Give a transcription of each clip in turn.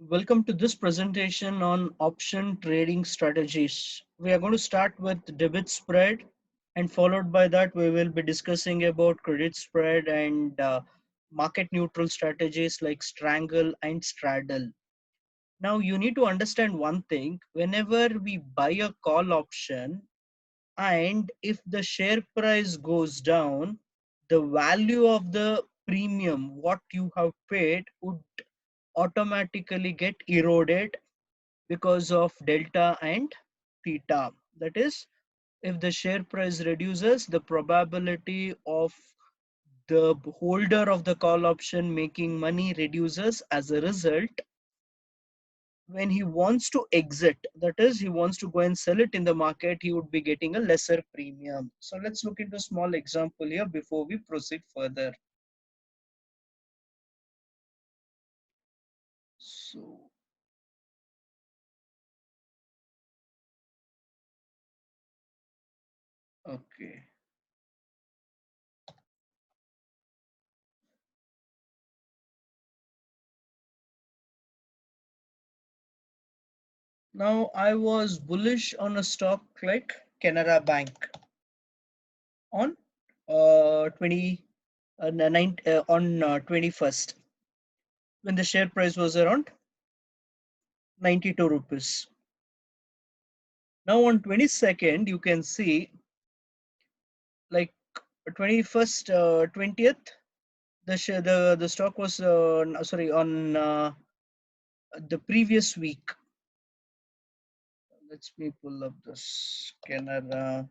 Welcome to this presentation on option trading strategies. We are going to start with debit spread, and followed by that we will be discussing about credit spread and market neutral strategies like strangle and straddle. Now you need to understand one thing: whenever we buy a call option and if the share price goes down, the value of the premium what you have paid would automatically get eroded because of delta and theta. That is, if the share price reduces, the probability of the holder of the call option making money reduces. As a result, when he wants to exit, that is, he wants to go and sell it in the market, he would be getting a lesser premium. So let's look into a small example here before we proceed further. So, okay. Now I was bullish on a stock like Canara Bank on 20 on 21st, when the share price was around 92 rupees. Now on 22nd you can see, like, 21st 20th, the stock was sorry, on the previous week. Let's me pull up this Canara.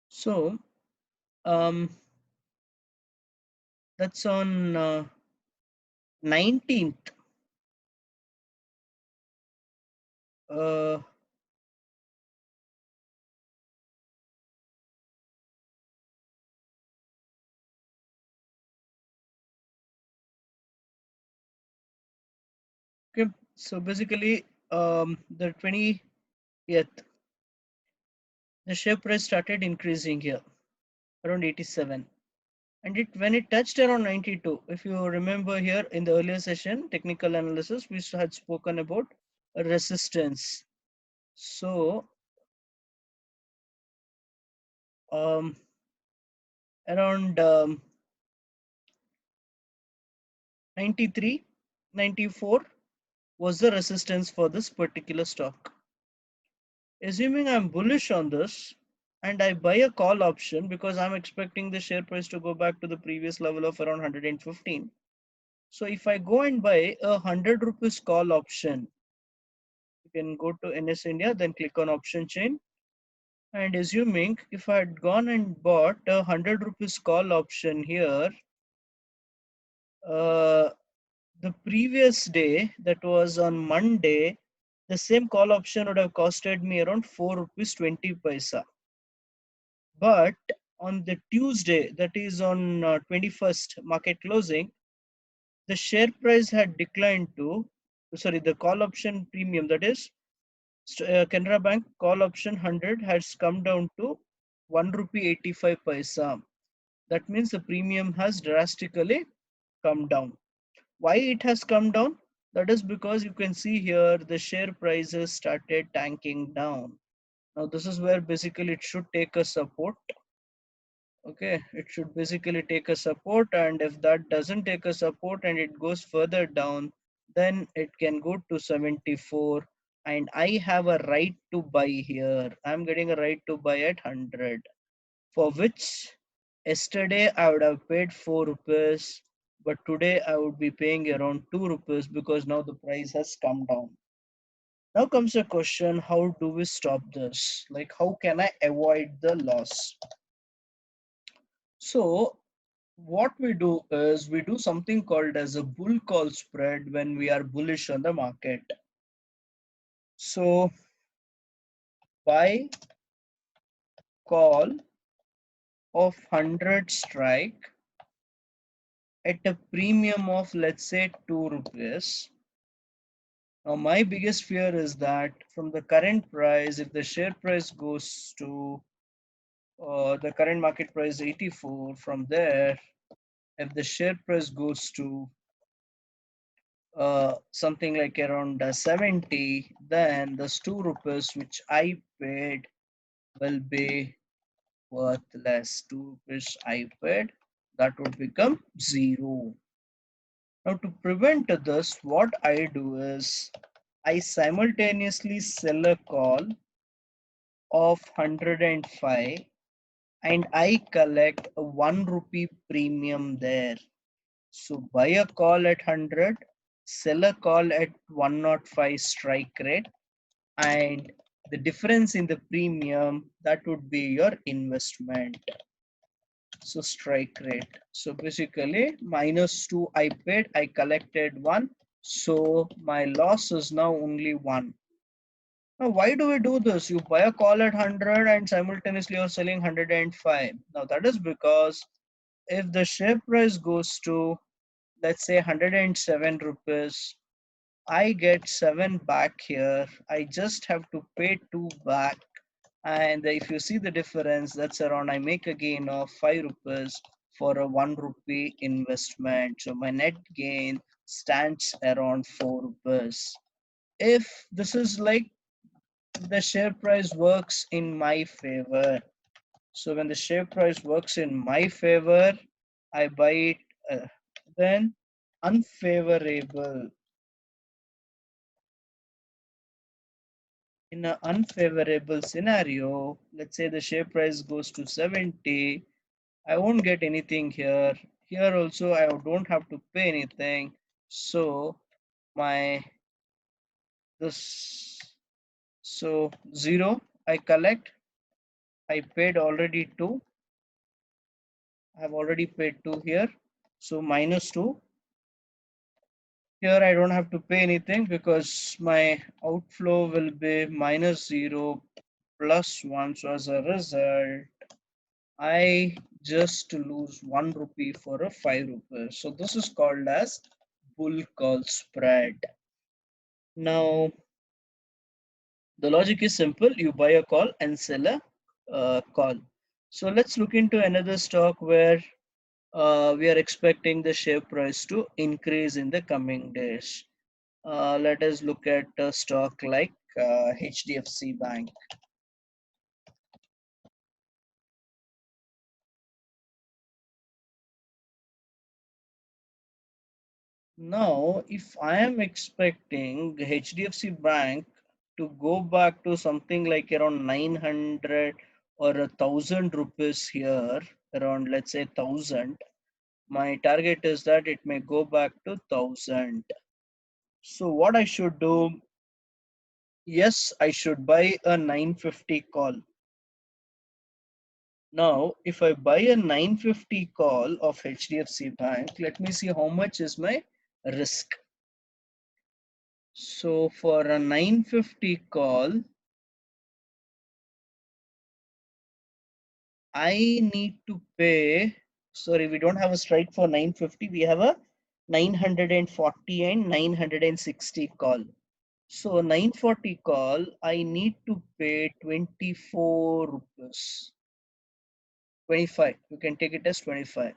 So that's on 19th. uh, okay, so basically, the 20th, the share price started increasing here around 87, and it when it touched around 92, if you remember here in the earlier session technical analysis, we had spoken about a resistance. So um, around 93, 94 was the resistance for this particular stock. Assuming I'm bullish on this and I buy a call option because I'm expecting the share price to go back to the previous level of around 115. So if I go and buy a 100 rupees call option, you can go to NS India, then click on option chain. And assuming if I had gone and bought a 100 rupees call option here, uh, the previous day, that was on Monday, the same call option would have costed me around 4 rupees 20 paisa. But on the Tuesday, that is on 21st market closing, the share price had declined to, sorry, the call option premium, that is Canara Bank call option 100 has come down to 1 rupee 85 paisa. That means the premium has drastically come down. Why it has come down? That is because you can see here the share prices started tanking down. Now this is where basically it should take a support. Okay, it should basically take a support, and if that doesn't take a support and it goes further down, then it can go to 74, and I have a right to buy here. I'm getting a right to buy at 100, for which yesterday I would have paid 4 rupees, but today I would be paying around 2 rupees because now the price has come down. Now comes the question, how do we stop this? Like, how can I avoid the loss? So what we do is we do something called as a bull call spread when we are bullish on the market. So buy call of 100 strike at a premium of, let's say, 2 rupees. Now, my biggest fear is that from the current price, if the share price goes to the current market price 84, from there, if the share price goes to something like around 70, then those 2 rupees which I paid will be worthless. 2 rupees I paid, that would become zero. Now, to prevent this, what I do is I simultaneously sell a call of 105 and I collect a 1 rupee premium there. So buy a call at 100, sell a call at 105 strike rate, and the difference in the premium, that would be your investment. So strike rate. So basically -2 I paid, I collected 1. So my loss is now only 1. Now, why do we do this? You buy a call at 100 and simultaneously you're selling 105. Now, that is because if the share price goes to, let's say, 107 rupees, I get 7 back here. I just have to pay 2 back. And if you see the difference, that's around, I make a gain of 5 rupees for a 1 rupee investment. So my net gain stands around 4 rupees. If this is like the share price works in my favor. So when the share price works in my favor, I buy it. Then unfavorable. In an unfavorable scenario, let's say the share price goes to 70, I won't get anything here. Here also I don't have to pay anything. So my this so 0 I collect. I paid already 2. I've already paid 2 here. So -2. Here I don't have to pay anything because my outflow will be -0 +1. So as a result, I just lose 1 rupee for a 5 rupees. So this is called as bull call spread. Now the logic is simple. You buy a call and sell a call. So let's look into another stock where we are expecting the share price to increase in the coming days. Let us look at a stock like HDFC Bank. Now, if I am expecting HDFC Bank to go back to something like around 900 or 1,000 rupees here, around let's say 1,000, my target is that it may go back to 1,000. So what I should do? Yes, I should buy a 950 call. Now, if I buy a 950 call of HDFC Bank, let me see how much is my risk. So for a 950 call, I need to pay. Sorry, we don't have a strike for 950. We have a 940 and 960 call. So 940 call, I need to pay 24 rupees. 25. You can take it as 25.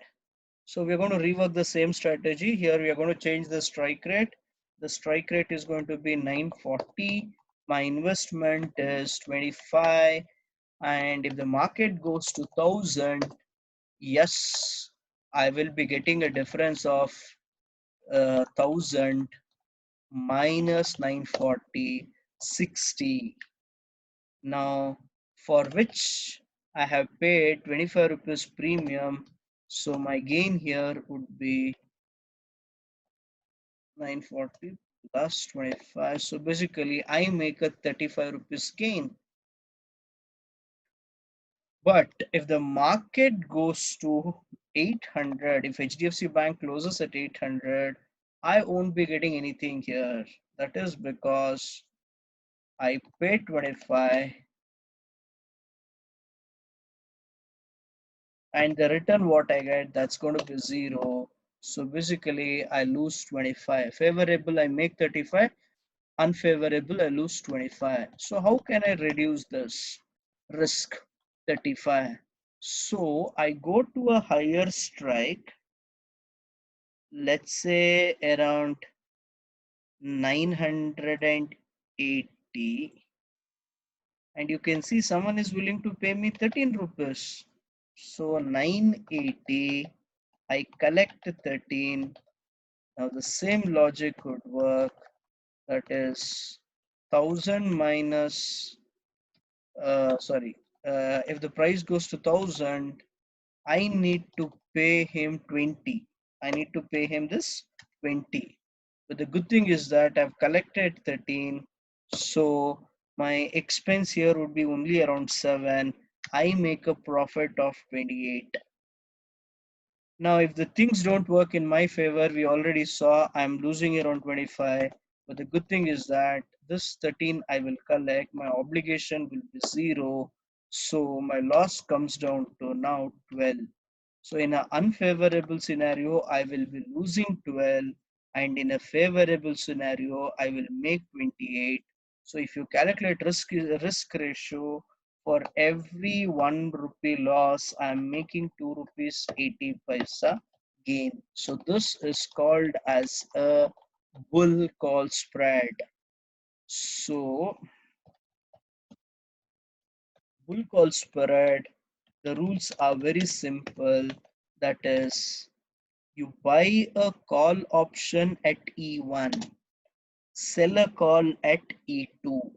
So we're going to rework the same strategy. Here we are going to change the strike rate. The strike rate is going to be 940. My investment is 25. And if the market goes to 1,000, yes, I will be getting a difference of 1,000 minus 940, 60. Now, for which I have paid 25 rupees premium. So my gain here would be 940 plus 25. So basically, I make a 35 rupees gain. But if the market goes to 800, if HDFC Bank closes at 800, I won't be getting anything here. That is because I paid 25 and the return what I get, that's going to be 0. So basically I lose 25. Favorable I make 35, unfavorable I lose 25. So how can I reduce this risk? 35. So I go to a higher strike, let's say around 980, and you can see someone is willing to pay me 13 rupees. So 980, I collect 13. Now the same logic would work. That is 1000 minus, sorry, if the price goes to 1000, I need to pay him 20. I need to pay him this 20. But the good thing is that I've collected 13. So my expense here would be only around 7. I make a profit of 28. Now, if the things don't work in my favor, we already saw I'm losing around 25. But the good thing is that this 13 I will collect, my obligation will be 0. So my loss comes down to now 12. So in an unfavorable scenario, I will be losing 12, and in a favorable scenario, I will make 28. So if you calculate risk ratio, for every 1 rupee loss, I am making 2 rupees 80 paisa gain. So this is called as a bull call spread. So bull call spread, the rules are very simple. That is, you buy a call option at E1, sell a call at E2.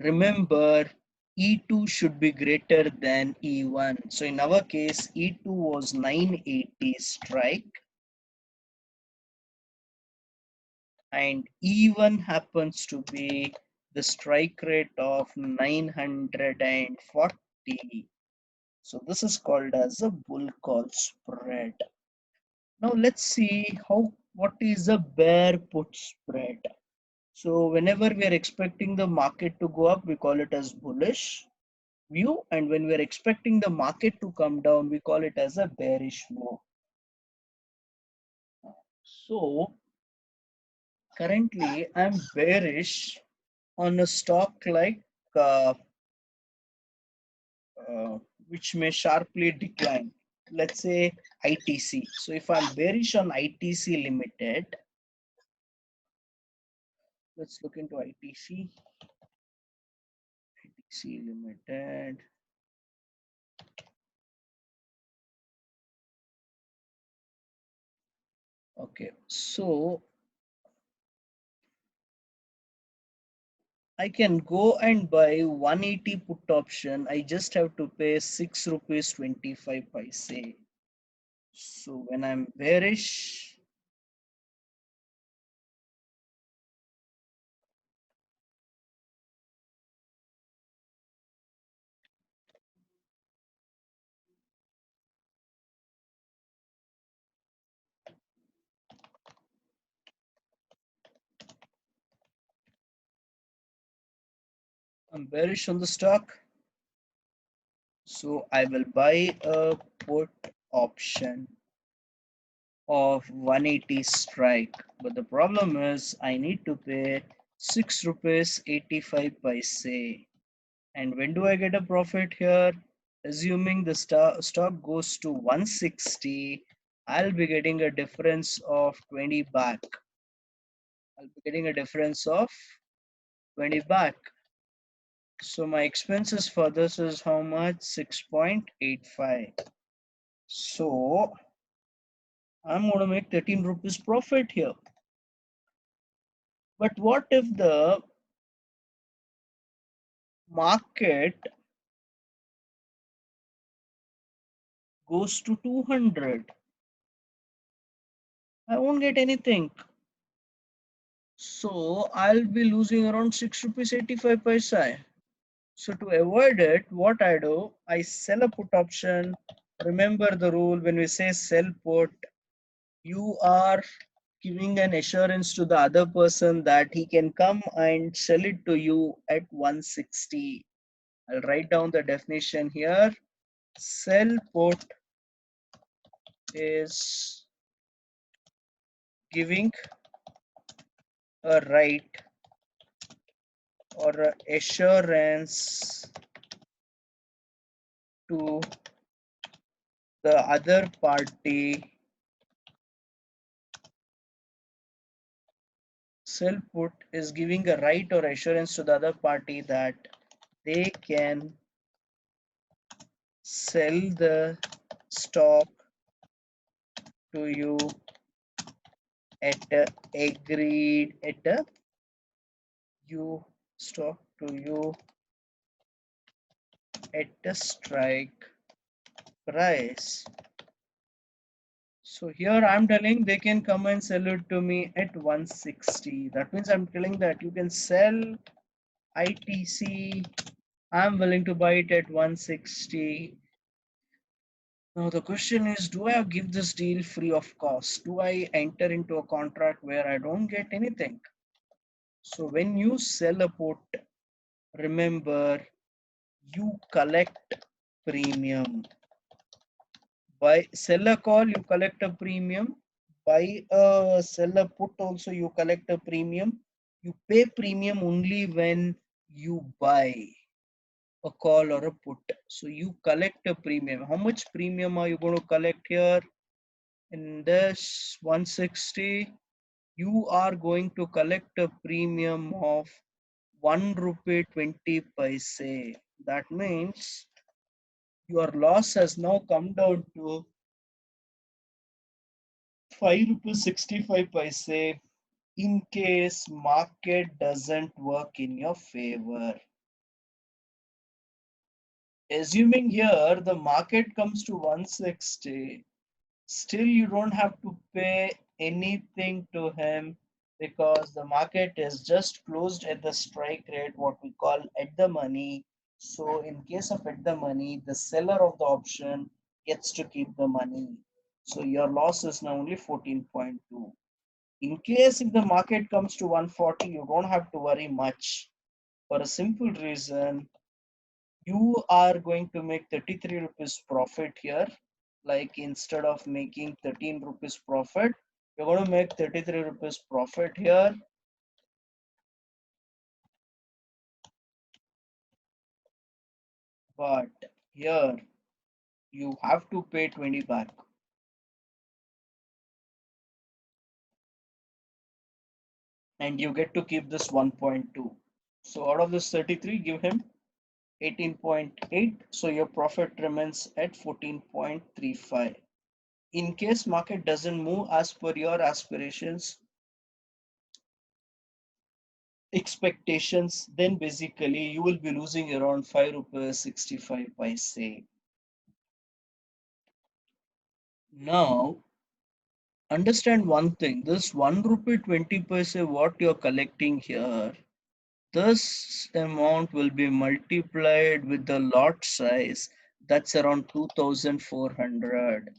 Remember, E2 should be greater than E1. So in our case, E2 was 980 strike, and E1 happens to be the strike rate of 940. So this is called as a bull call spread. Now let's see what is a bear put spread. So whenever we are expecting the market to go up, we call it as bullish view. And when we are expecting the market to come down, we call it as a bearish move. So currently I'm bearish on a stock like uh, uh, which may sharply decline. Let's say ITC. So if I'm bearish on ITC Limited, let's look into ITC. ITC Limited. Okay, so I can go and buy 180 put option. I just have to pay 6 rupees 25 paise. So when I'm bearish on the stock, so I will buy a put option of 180 strike. But the problem is I need to pay 6 rupees 85 paise. And when do I get a profit here? Assuming the stock goes to 160, I'll be getting a difference of 20 back. I'll be getting a difference of 20 back. So my expenses for this is how much? 6.85. So I'm going to make 13 rupees profit here. But what if the market goes to 200? I won't get anything. So I'll be losing around 6 rupees 85 paisa. So to avoid it, what I do, I sell a put option. Remember the rule, when we say sell put, you are giving an assurance to the other person that he can come and sell it to you at 160. I'll write down the definition here. Sell put is giving a right or a assurance to the other party. Sell put is giving a right or assurance to the other party that they can sell the stock to you at a agreed at a you stock to you at a strike price. So here I'm telling they can come and sell it to me at 160. That means I'm telling that you can sell ITC. I'm willing to buy it at 160. Now the question is, do I give this deal free of cost? Do I enter into a contract where I don't get anything? So when you sell a put, remember you collect premium. Buy sell a call, you collect a premium. Buy a sell a put also, you collect a premium. You pay premium only when you buy a call or a put. So you collect a premium. How much premium are you going to collect here? In this 160, you are going to collect a premium of 1 rupee 20 paise. That means your loss has now come down to 5 rupees 65 paise in case market doesn't work in your favor. Assuming here the market comes to 160, still you don't have to pay anything to him because the market is just closed at the strike rate, what we call at the money. So in case of at the money, the seller of the option gets to keep the money. So your loss is now only 14.2. In case if the market comes to 140, you don't have to worry much for a simple reason. You are going to make 33 rupees profit here. Like instead of making 13 rupees profit, you're going to make 33 rupees profit here. But here you have to pay 20 back. And you get to keep this 1.2. So out of this 33, give him 18.8. So your profit remains at 14.35. In case market doesn't move as per your aspirations, expectations, then basically you will be losing around 5 rupees 65 paise. Now understand one thing, this 1 rupee 20 paise what you're collecting here, this amount will be multiplied with the lot size, that's around 2400.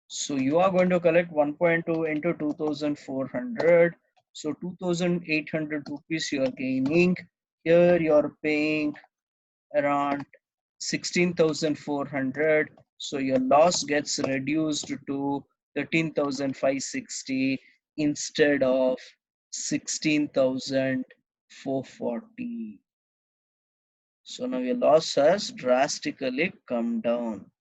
So you are going to collect 1.2 into 2400. So 2800 rupees you are gaining. Here you are paying around 16,400. So your loss gets reduced to 13,560 instead of 16,440. So now your loss has drastically come down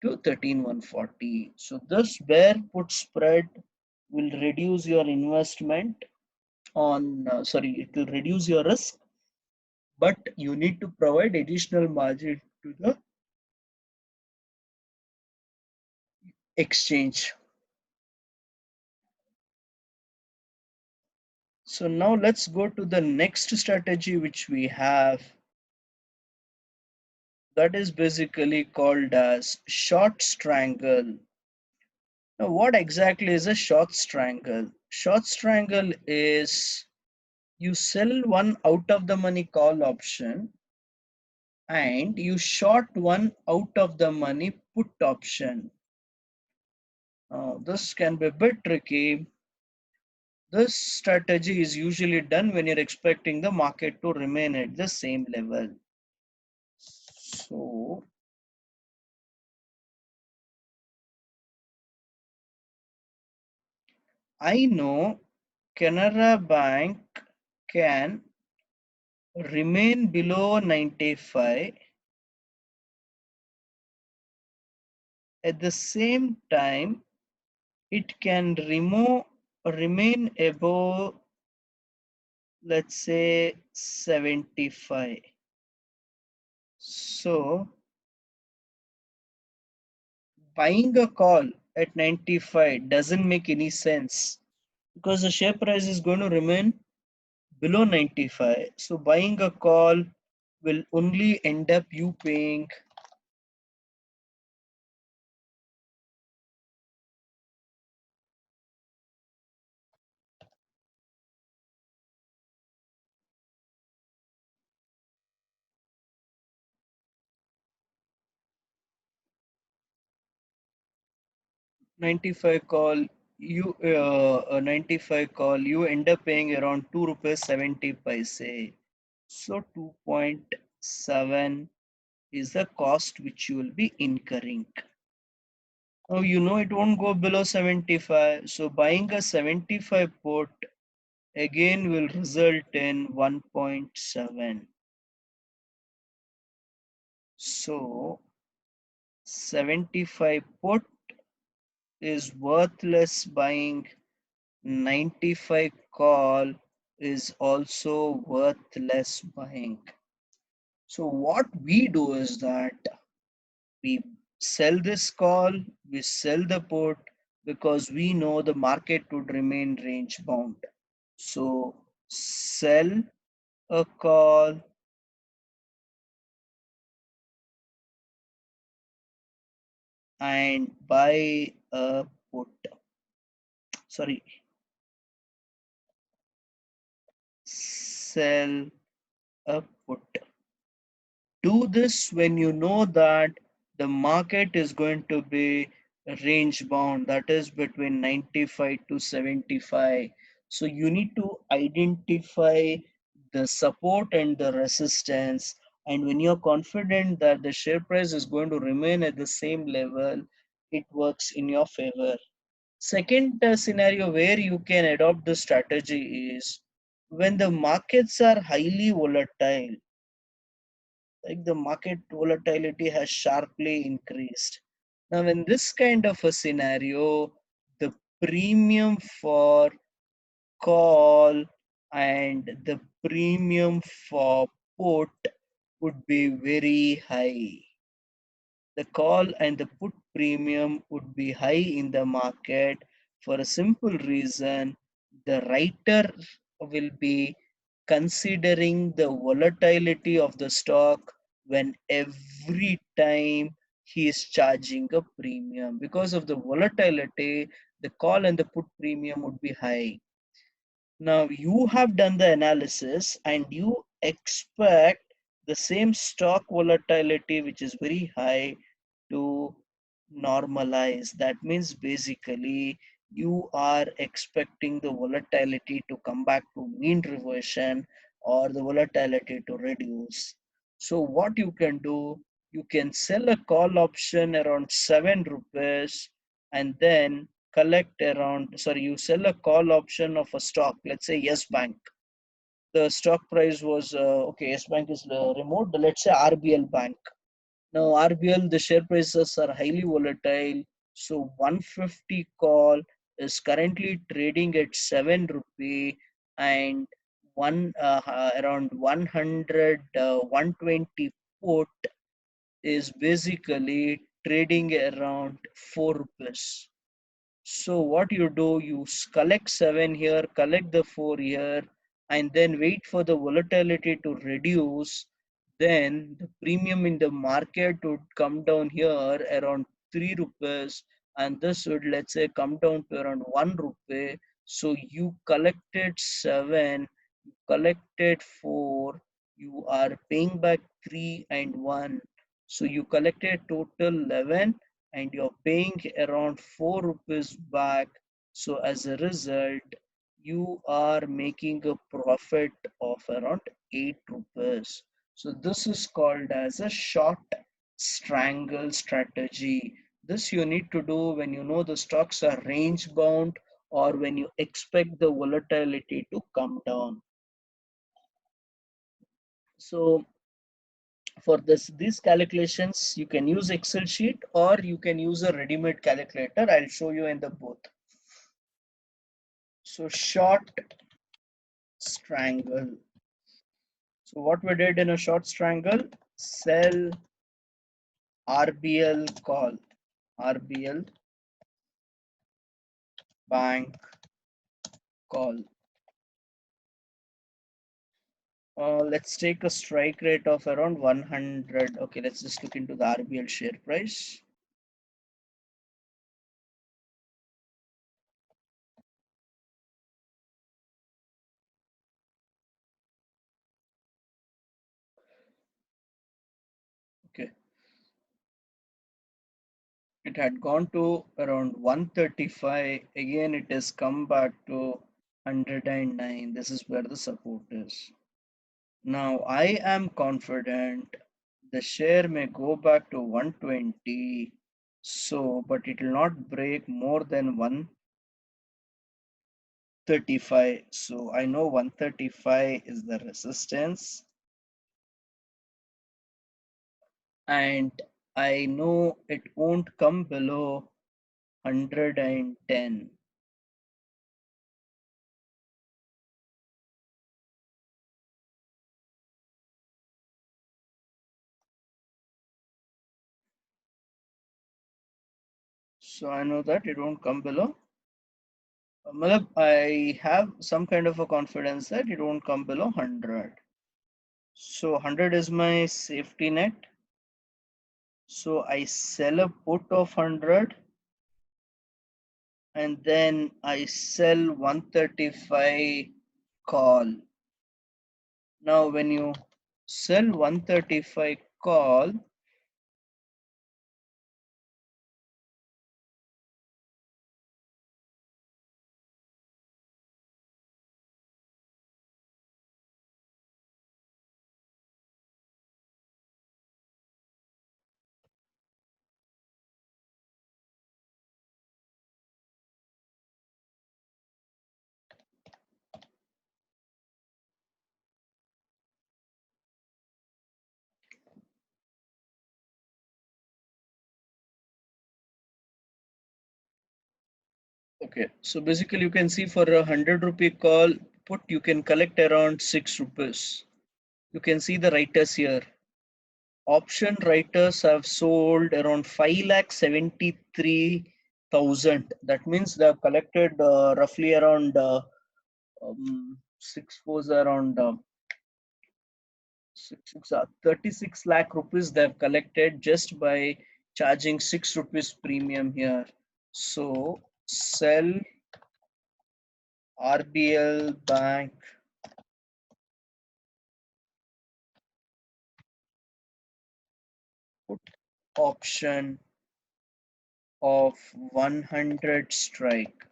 to 13,140. So this bear put spread will reduce your investment on, sorry, it will reduce your risk, but you need to provide additional margin to the exchange. So now let's go to the next strategy which we have, that is basically called as short strangle. Now what exactly is a short strangle? Short strangle is you sell one out of the money call option and you short one out of the money put option. Now this can be a bit tricky. This strategy is usually done when you're expecting the market to remain at the same level. So I know Canara Bank can remain below 95. At the same time, it can remain above, let's say, 75. So buying a call at 95 doesn't make any sense because the share price is going to remain below 95. So buying a call will only end up you paying 95 call, you 95 call, you end up paying around 2 rupees 70 paise. So 2.7 is the cost which you will be incurring. Now you know it won't go below 75. So buying a 75 put again will result in 1.7. So 75 put is worthless buying, 95 call is also worthless buying. So what we do is that we sell this call, we sell the put because we know the market would remain range bound. So sell a call and buy a put. Sorry, sell a put. Do this when you know that the market is going to be range bound, that is between 95 to 75. So you need to identify the support and the resistance, and when you're confident that the share price is going to remain at the same level, it works in your favor. Second scenario where you can adopt the strategy is when the markets are highly volatile, like the market volatility has sharply increased. Now, in this kind of a scenario, the premium for call and the premium for put would be very high. The call and the put premium would be high in the market for a simple reason: the writer will be considering the volatility of the stock when every time he is charging a premium. Because of the volatility, the call and the put premium would be high. Now you have done the analysis and you expect the same stock volatility, which is very high, to normalize. That means basically you are expecting the volatility to come back to mean reversion or the volatility to reduce. So what you can do, you can sell a call option around 7 rupees and then collect around, sorry, you sell a call option of a stock, let's say Yes Bank. The stock price was okay, Yes Bank is removed, let's say RBL Bank. Now RBL, the share prices are highly volatile. So 150 call is currently trading at 7 rupee, and around 100 120 put is basically trading around 4 rupees. So what you do, you collect 7 here, collect the 4 here, and then wait for the volatility to reduce. Then the premium in the market would come down here around 3 rupees, and this would, let's say, come down to around 1 rupee. So you collected 7, you collected 4, you are paying back 3 and 1. So you collected total 11 and you're paying around 4 rupees back. So as a result, you are making a profit of around 8 rupees. So this is called as a short strangle strategy. This you need to do when you know the stocks are range bound or when you expect the volatility to come down. So for these calculations, you can use Excel sheet or you can use a ready-made calculator. I'll show you in the both. So short strangle. So what we did in a short strangle, sell RBL call, RBL bank call. Let's take a strike rate of around 100. Okay, let's just look into the RBL share price. Okay, it had gone to around 135. Again, it has come back to 109. This is where the support is. Now, I am confident the share may go back to 120. So, but it will not break more than 135. So, I know 135 is the resistance, and I know it won't come below 110. So I know that it won't come below. I have some kind of a confidence that it won't come below 100. So 100 is my safety net. So I sell a put of 100 and then I sell 135 call. Now when you sell 135 call, okay, so basically you can see for a 100 rupee call put, you can collect around 6 rupees. You can see the writers here. Option writers have sold around 5,73,000. That means they have collected roughly around six fours around 36 lakh rupees they have collected just by charging 6 rupees premium here. So sell RBL bank put option of 100 strike.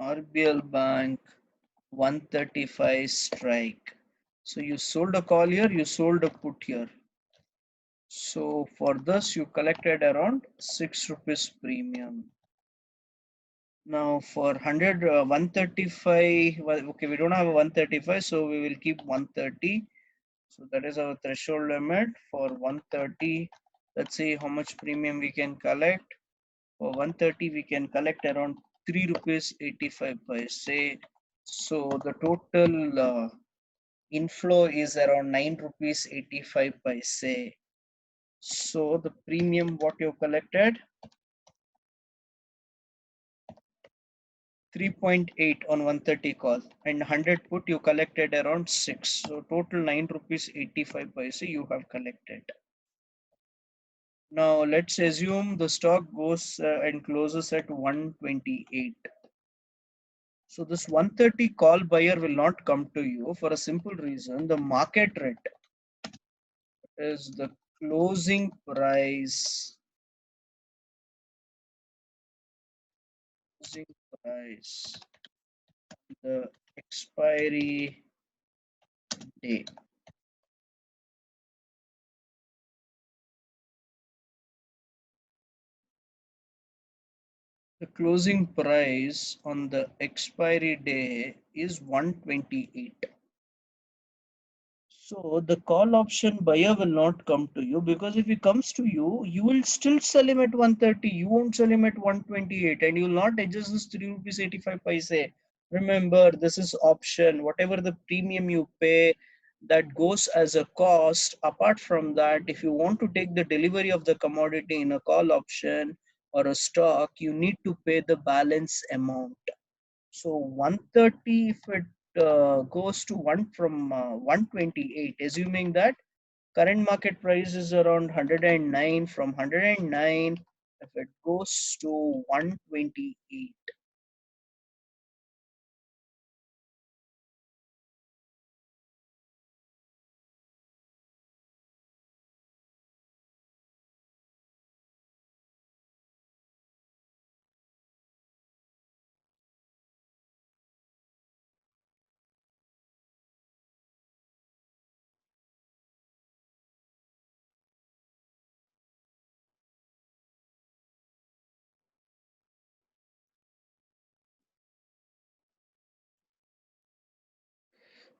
RBL bank 135 strike. So you sold a call here, you sold a put here. So for this you collected around 6 rupees premium. Now for 100, 135, well, okay, we don't have a 135, so we will keep 130. So that is our threshold limit for 130. Let's see how much premium we can collect. For 130, we can collect around 3 rupees 85 paise. So the total inflow is around 9 rupees 85 paise. So the premium what you collected 3.8 on 130 call and 100 put you collected around 6. So total 9 rupees 85 paise you have collected. Now let's assume the stock goes and closes at 128. So this 130 call buyer will not come to you for a simple reason. The market rate is the closing price, closing price, the expiry day. The closing price on the expiry day is 128. So the call option buyer will not come to you, because if he comes to you, you will still sell him at 130. You won't sell him at 128, and you will not adjust this 3 rupees 85 paise. Remember, this is option. Whatever the premium you pay, that goes as a cost. Apart from that, if you want to take the delivery of the commodity in a call option or a stock, you need to pay the balance amount. So 130, if it goes to 128, assuming that current market price is around 109, from 109, if it goes to 128.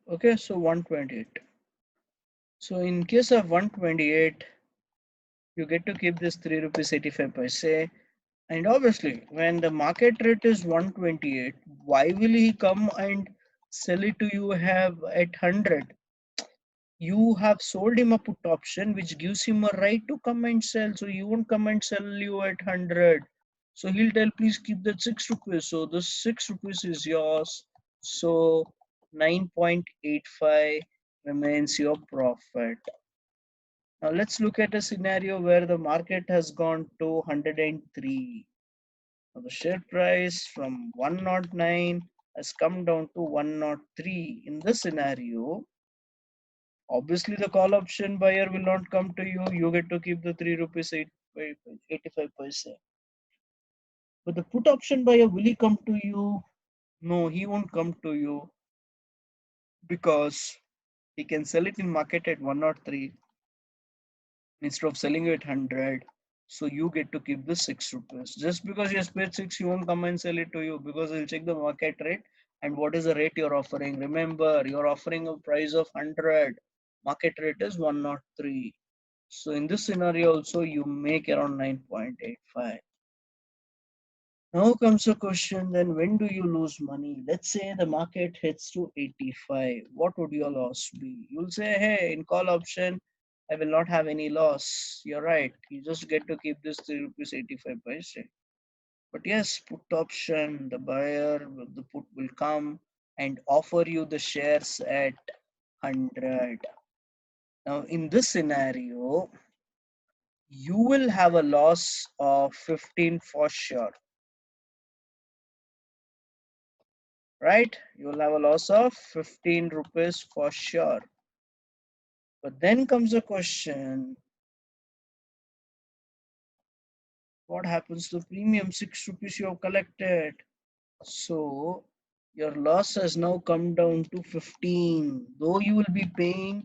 Okay, so 128. So in case of 128, you get to keep this 3 rupees 85 paise. And obviously, when the market rate is 128, why will he come and sell it to you have at 100? You have sold him a put option which gives him a right to come and sell. So he won't come and sell you at 100. So he'll tell, please keep that 6 rupees. So the 6 rupees is yours. So 9.85 remains your profit. Now let's look at a scenario where the market has gone to 103. Now the share price from 109 has come down to 103. In this scenario, obviously the call option buyer will not come to you. You get to keep the 3 rupees 85 paise. But the put option buyer, will he come to you? No, he won't come to you, because he can sell it in market at 103 instead of selling you at 100. So you get to keep the 6 rupees. Just because you paid 6, he won't come and sell it to you, because he'll check the market rate and what is the rate you're offering. Remember, you're offering a price of 100. Market rate is 103. So in this scenario also, you make around 9.85. Now comes a question, then when do you lose money? Let's say the market hits to 85. What would your loss be? You'll say, hey, in call option, I will not have any loss. You're right. You just get to keep this 3 rupees 85 paise. But yes, put option, the buyer with the put will come and offer you the shares at 100. Now in this scenario, you will have a loss of 15 for sure, right? You will have a loss of 15 rupees for sure. But then comes the question, what happens to premium? 6 rupees you have collected. So your loss has now come down to 15. Though you will be paying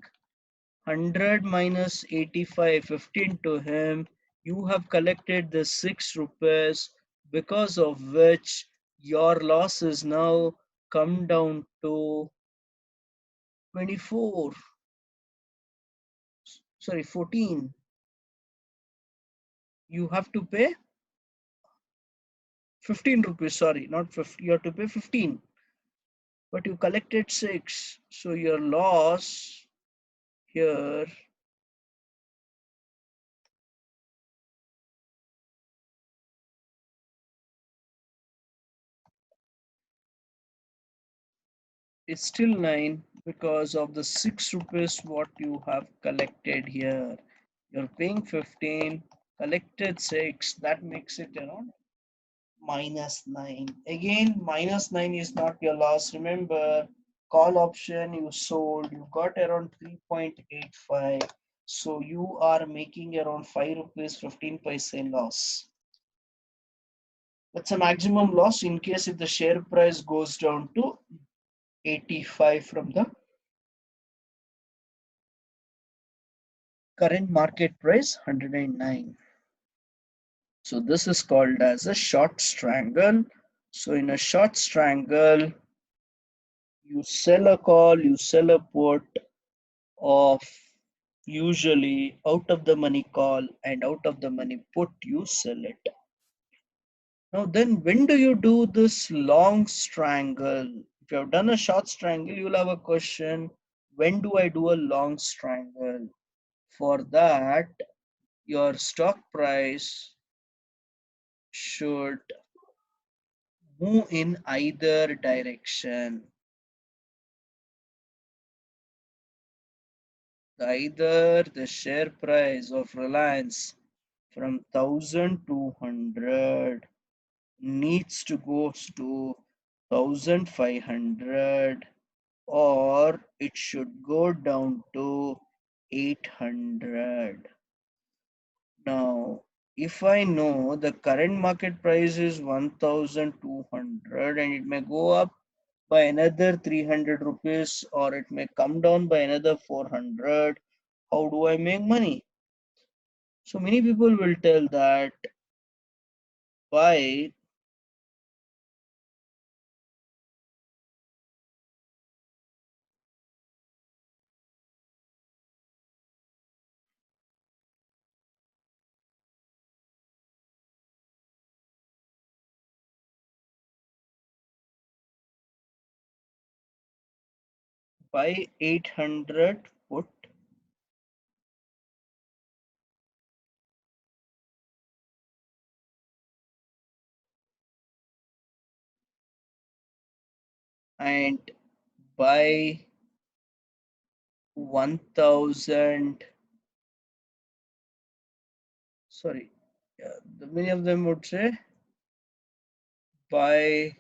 100 minus 85, 15 to him, you have collected the 6 rupees, because of which your loss is now come down to 24, sorry, 14. You have to pay 15 rupees, sorry, not 50, you have to pay 15, but you collected 6. So your loss here is still 9, because of the 6 rupees what you have collected here. You're paying 15, collected 6, that makes it around minus 9. Again, minus 9 is not your loss. Remember, call option you sold, you got around 3.85. So you are making around 5 rupees 15 paise loss. That's a maximum loss in case if the share price goes down to 85 from the current market price 109. So this is called as a short strangle. So in a short strangle, you sell a call, you sell a put of usually out of the money call and out of the money put, you sell it. Now then, when do you do this long strangle? If you have done a short strangle, you'll have a question, when do I do a long strangle? For that, your stock price should move in either direction. Either the share price of Reliance from 1200 needs to go to 1500, or it should go down to 800. Now, if I know the current market price is 1200 and it may go up by another 300 rupees or it may come down by another 400, how do I make money? So many people will tell that by buy 800 put and buy 1000, sorry, yeah, many of them would say buy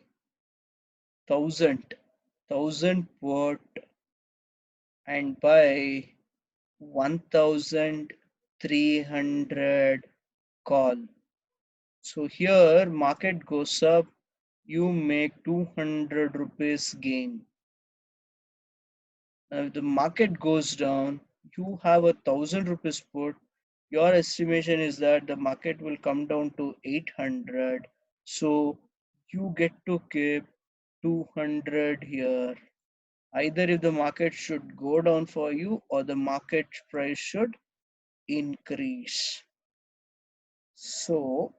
1000 put and buy 1300 call. So here market goes up, you make 200 rupees gain. Now if the market goes down, you have 1000 rupees put. Your estimation is that the market will come down to 800. So you get to keep 200 here. Either if the market should go down for you or the market price should increase. So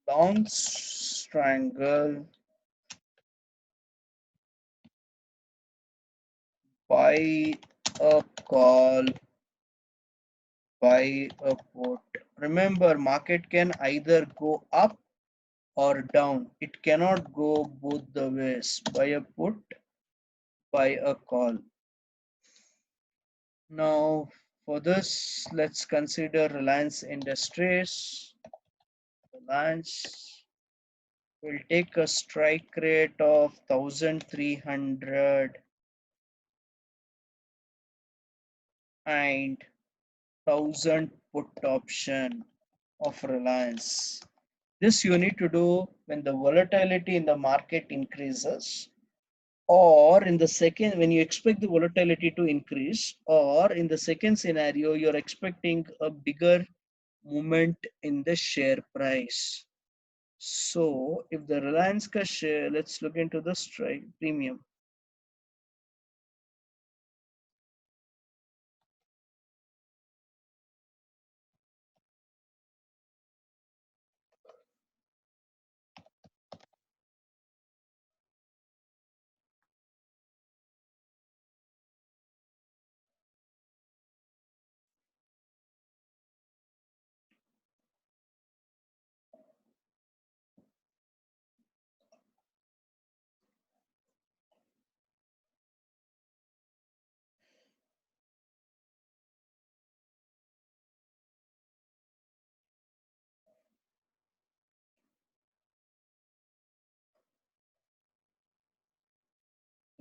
long strangle, buy a call, buy a put. Remember, market can either go up or down. It cannot go both the ways. Buy a put, buy a call. Now, for this, let's consider Reliance Industries. Reliance will take a strike rate of 1300 and 1000 put option of Reliance. This you need to do when the volatility in the market increases, or in the second, when you expect the volatility to increase, or in the second scenario, you're expecting a bigger movement in the share price. So if the Reliance ka share, let's look into the strike premium.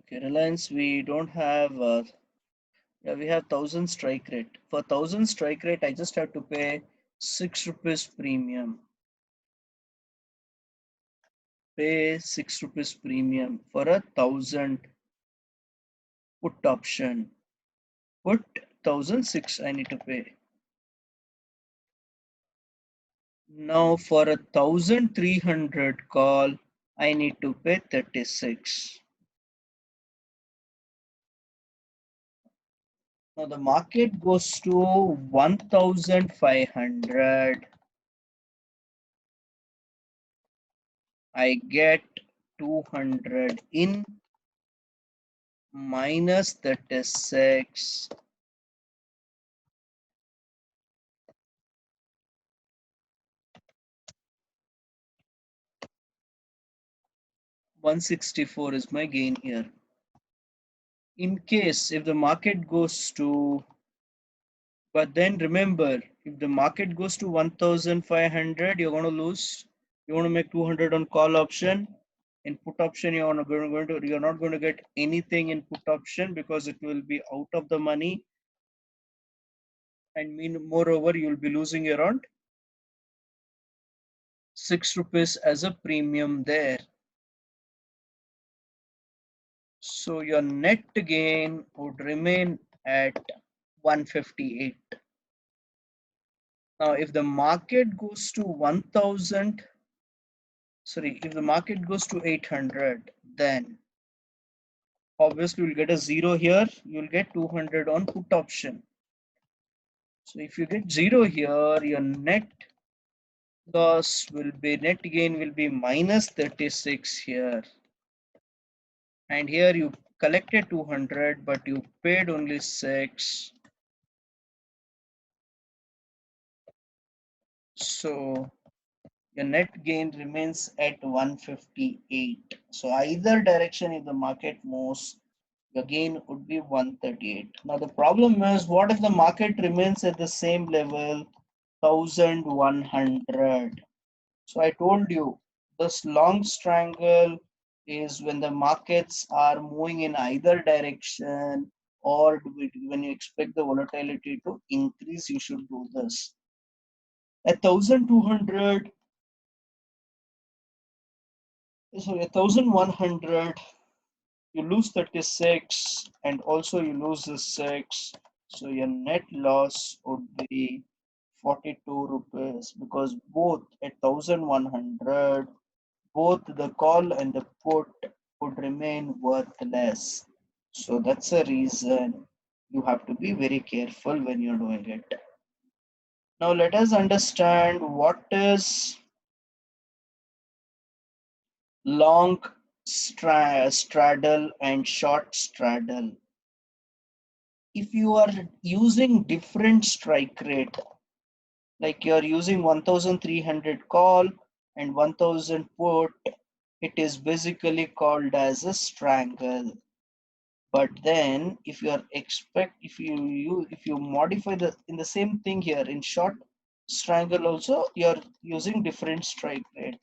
Okay, Reliance, we don't have, yeah, we have 1000 strike rate. For 1000 strike rate, I just have to pay 6 rupees premium. Pay 6 rupees premium for a 1000 put option. Put 1006 I need to pay. Now for 1,300 call, I need to pay 36. Now the market goes to 1,500. I get 200 in minus 36. $164 is my gain here. In case if the market goes to, but then remember, if the market goes to 1,500, you're going to lose. You want to make 200 on call option. In put option, you're not going to get anything in put option because it will be out of the money, and moreover, you'll be losing around 6 rupees as a premium there. So your net gain would remain at 158. Now, if the market goes to 1,000, sorry, if the market goes to 800, then obviously you'll get a 0 here. You'll get 200 on put option. So if you get 0 here, your net net gain will be minus 36 here. And here you collected 200, but you paid only 6. So your net gain remains at 158. So either direction, if the market moves, your gain would be 138. Now the problem is, what if the market remains at the same level, 1100? So I told you this long strangle is when the markets are moving in either direction, or when you expect the volatility to increase, you should do this. At 1200, so 1100, you lose 36 and also you lose the 6. So your net loss would be 42 rupees, because both at 1100, both the call and the put would remain worthless. So that's a reason you have to be very careful when you're doing it. Now let us understand what is long straddle and short straddle. If you are using different strike rate, like you're using 1,300 call and 1,000 put, it is basically called as a strangle. But then if you are if you modify the in the same thing here in short strangle also, you're using different strike rate.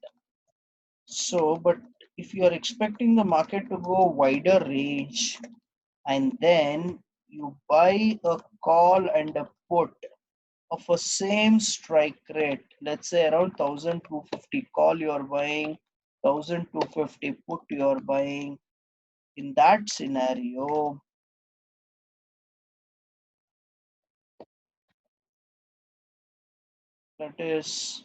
So but if you are expecting the market to go wider range, and then you buy a call and a put of a same strike rate, let's say around 1,250 call you're buying, 1,250 put you're buying, in that scenario, that is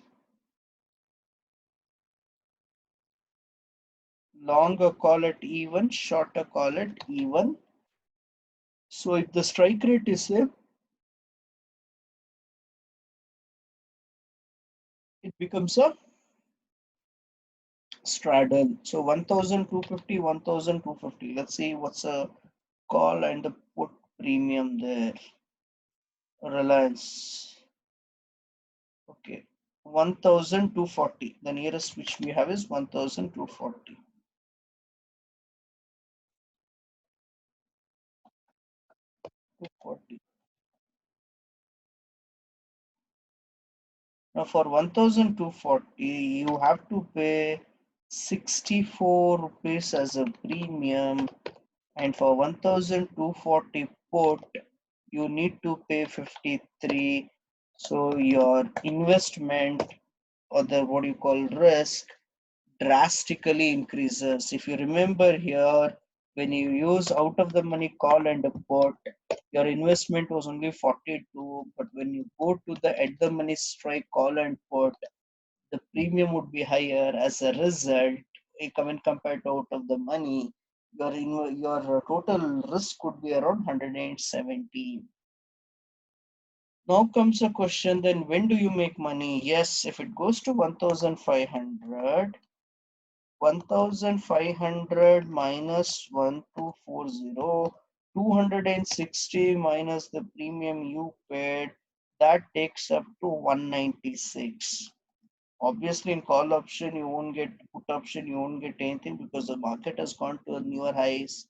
longer call it even, shorter call it even. So if the strike rate is same, it becomes a straddle. So 1,250, 1,250. Let's see what's a call and the put premium there. Reliance. Okay. 1,240. The nearest which we have is 1,240. 240. Now for 1,240, you have to pay 64 rupees as a premium, and for 1,240 put, you need to pay 53. So your investment, or the what you call risk, drastically increases. If you remember here, when you use out of the money call and a put, your investment was only 42, but when you go to the at the money strike call and put, the premium would be higher. As a result, when compared to out of the money, your total risk would be around 170. Now comes a question, then when do you make money? Yes, if it goes to 1500, 1500 minus 1240, 260 minus the premium you paid, that takes up to 196. Obviously, in call option, you won't get, put option, you won't get anything because the market has gone to newer highs.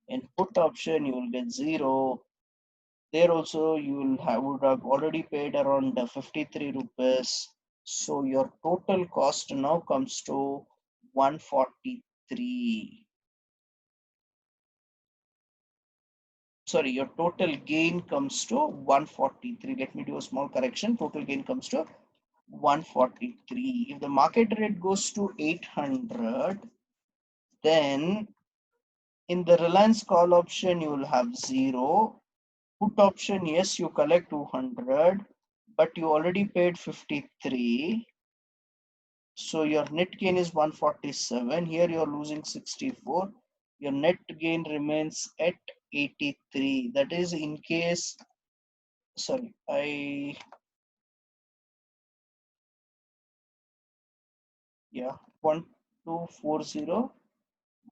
In put option, you will get zero. There also, you will have, would have already paid around 53 rupees. So your total cost now comes to 143. Sorry, your total gain comes to 143. Let me do a small correction. Total gain comes to 143. If the market rate goes to 800, then in the Reliance call option, you will have zero. Put option, yes, you collect 200, but you already paid 53. So your net gain is 147. Here you're losing 64. Your net gain remains at 83. That is in case, sorry, 1240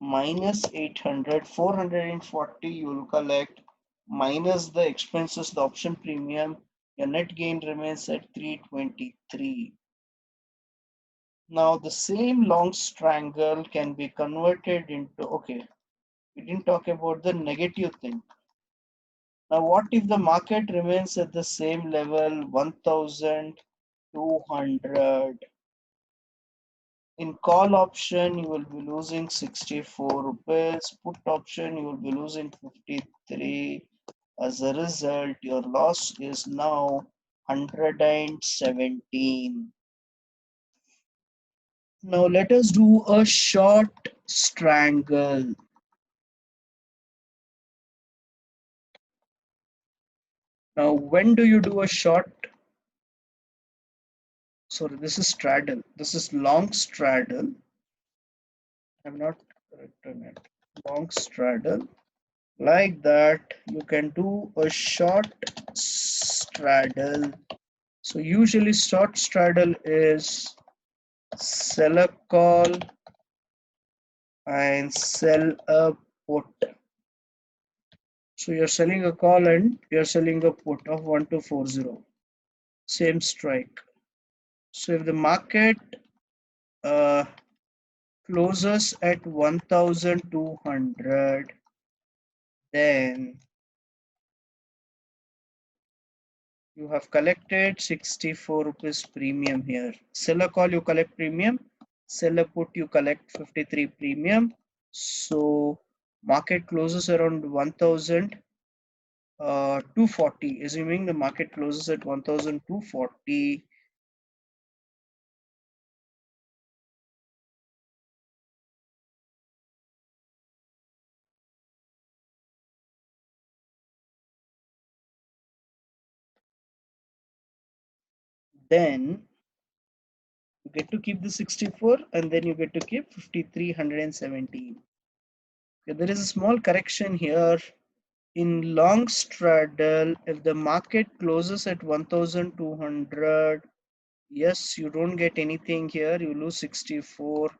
minus 800, 440 you will collect, minus the expenses, the option premium, your net gain remains at 323. Now the same long strangle can be converted into, okay, we didn't talk about the negative thing. Now what if the market remains at the same level, 1200? In call option, you will be losing 64 rupees. Put option, you will be losing 53. As a result, your loss is now 117. Now let us do a short strangle. Now, when do you do a short? Sorry, this is straddle. This is long straddle. I'm not correct on it. Long straddle. Like that, you can do a short straddle. So usually short straddle is sell a call and sell a put. So you're selling a call and you're selling a put of 1240. Same strike. So if the market uh, closes at 1200, then you have collected 64 rupees premium here. Sell a call, you collect premium. Sell a put, you collect 53 premium. So market closes around 1240. Assuming the market closes at 1240, then you get to keep the 64 and then you get to keep 5317. Okay, there is a small correction here. In long straddle, if the market closes at 1200, yes, you don't get anything here, you lose 64,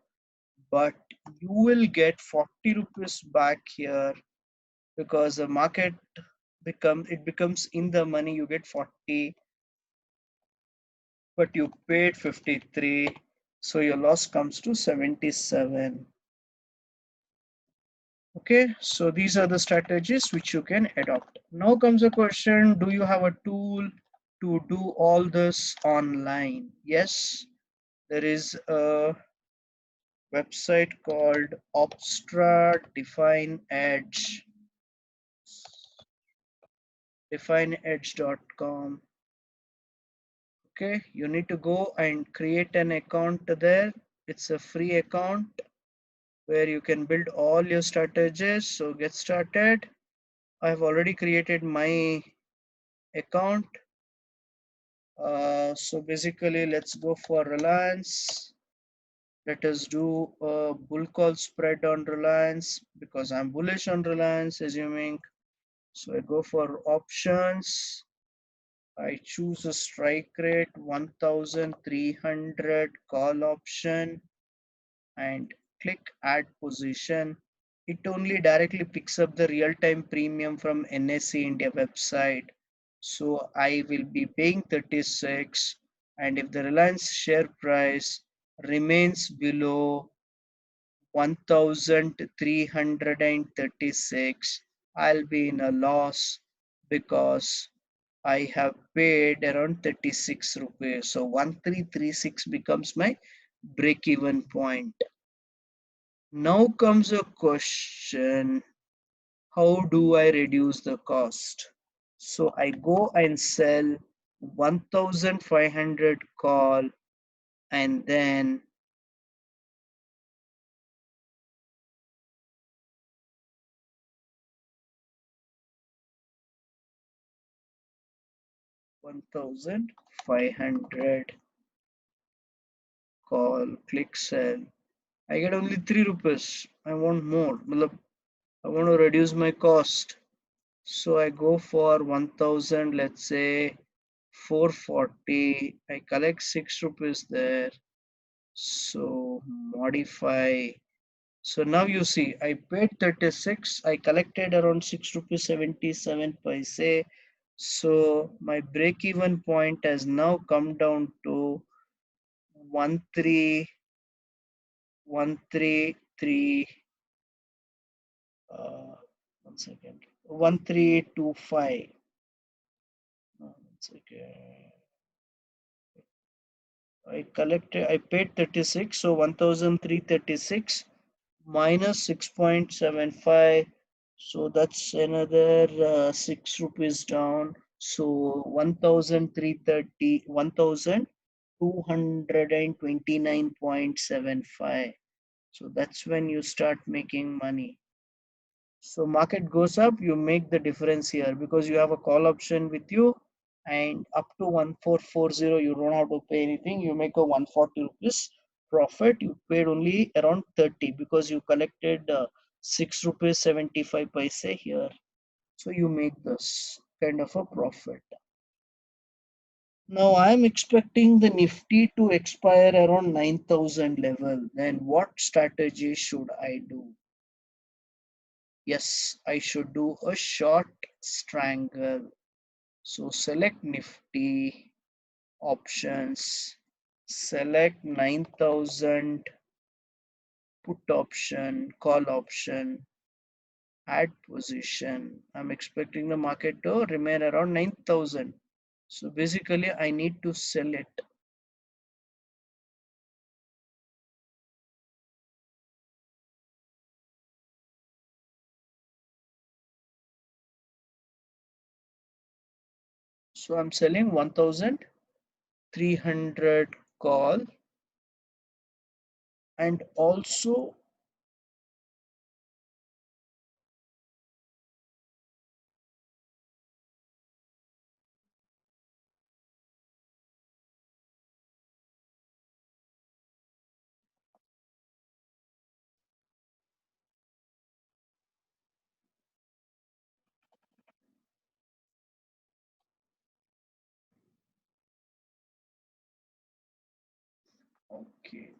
but you will get 40 rupees back here because the market becomes in the money, you get 40, but you paid 53, so your loss comes to 77. Okay, so these are the strategies which you can adopt. Now comes a question, do you have a tool to do all this online? Yes, there is a website called Opstra Define Edge, defineedge.com. Okay, you need to go and create an account there. It's a free account where you can build all your strategies. So get started. I've already created my account. So basically, let's go for Reliance. Let us do a bull call spread on Reliance because I'm bullish on Reliance, assuming. So I go for options. I choose a strike rate 1300 call option and click add position. It only directly picks up the real-time premium from NSE India website. So I will be paying 36, and if the Reliance share price remains below 1336, I'll be in a loss because I have paid around 36 rupees. So 1336 becomes my break even point. Now comes a question, how do I reduce the cost? So I go and sell 1500 call and then 1500 call, click sell. I get only 3 rupees. I want more. I want to reduce my cost. So I go for 1000, let's say 440. I collect 6 rupees there. So modify. So now you see I paid 36. I collected around 6 rupees 77 paise. So my break even point has now come down to 1333 uh, 1 second, 1325. 1 second. I paid 36, so 1336 minus 6.75. So that's another 6 rupees down. So 1330, 1229.75. So that's when you start making money. So market goes up, you make the difference here because you have a call option with you, and up to 1440 you don't have to pay anything. You make a 140 rupees profit. You paid only around 30 because you collected 6 rupees 75 paise here. So you make this kind of a profit. Now I'm expecting the Nifty to expire around 9000 level. Then what strategy should I do? Yes, I should do a short strangle. So select Nifty options, select 9000 put option, call option, add position. I'm expecting the market to remain around 9000. So basically I need to sell it. So I'm selling 1300 call and also okay.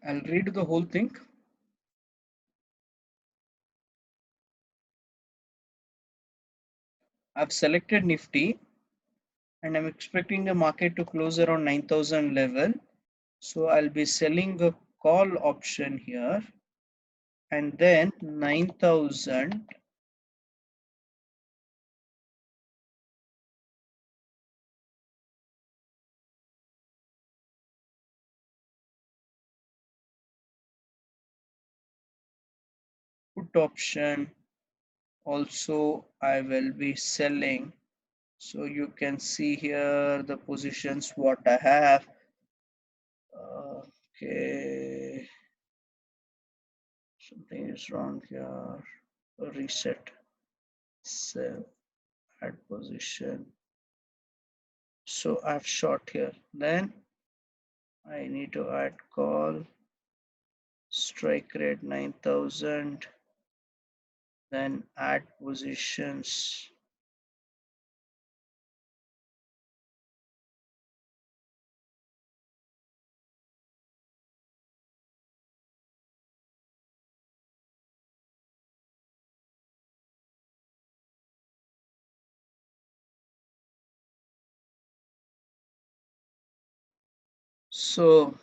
I'll read the whole thing. I've selected Nifty and I'm expecting the market to close around 9000 level. So I'll be selling a call option here and then 9000 put option also I will be selling. So you can see here the positions what I have. Okay, something is wrong here. Reset. sell at position. So I've short here. Then I need to add call, strike rate 9,000, then add positions. So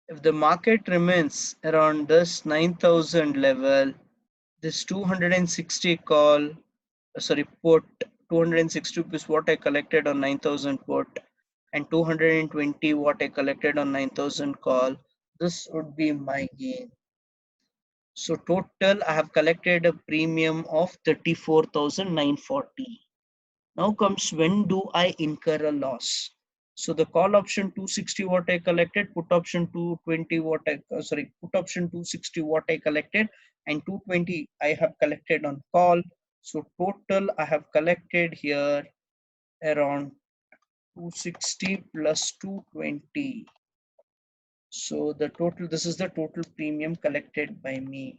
if the market remains around this 9,000 level, this 260 call, sorry, put 260 rupees what I collected on 9,000 put, and 220 what I collected on 9,000 call, this would be my gain. So total I have collected a premium of 34,940. Now comes when do I incur a loss. So the call option 260 what I collected, put option 220 what I put option 260 what I collected, and 220 I have collected on call. So total I have collected here around 260 plus 220. So the total, this is the total premium collected by me.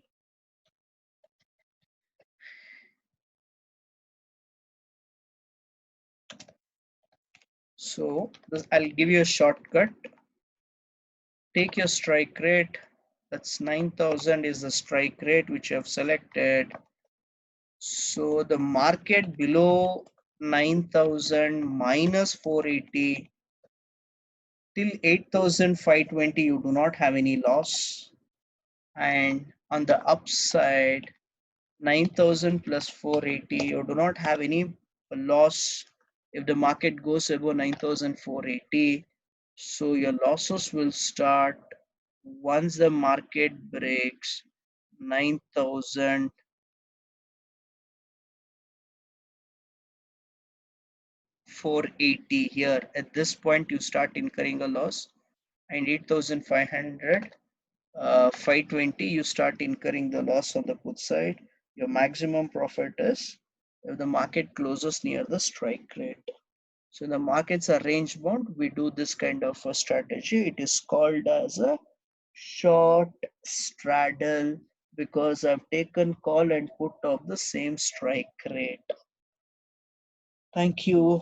So this, I'll give you a shortcut. Take your strike rate. That's 9,000 is the strike rate which you have selected. So the market below 9,000 minus 480 till 8,520 you do not have any loss. And on the upside 9,000 plus 480 you do not have any loss if the market goes above 9,480. So your losses will start once the market breaks 9,480 here. At this point you start incurring a loss, and 8,500 520 you start incurring the loss on the put side. Your maximum profit is if the market closes near the strike rate. So in the markets are range bound, we do this kind of a strategy. It is called as a short straddle because I've taken call and put of the same strike rate. Thank you.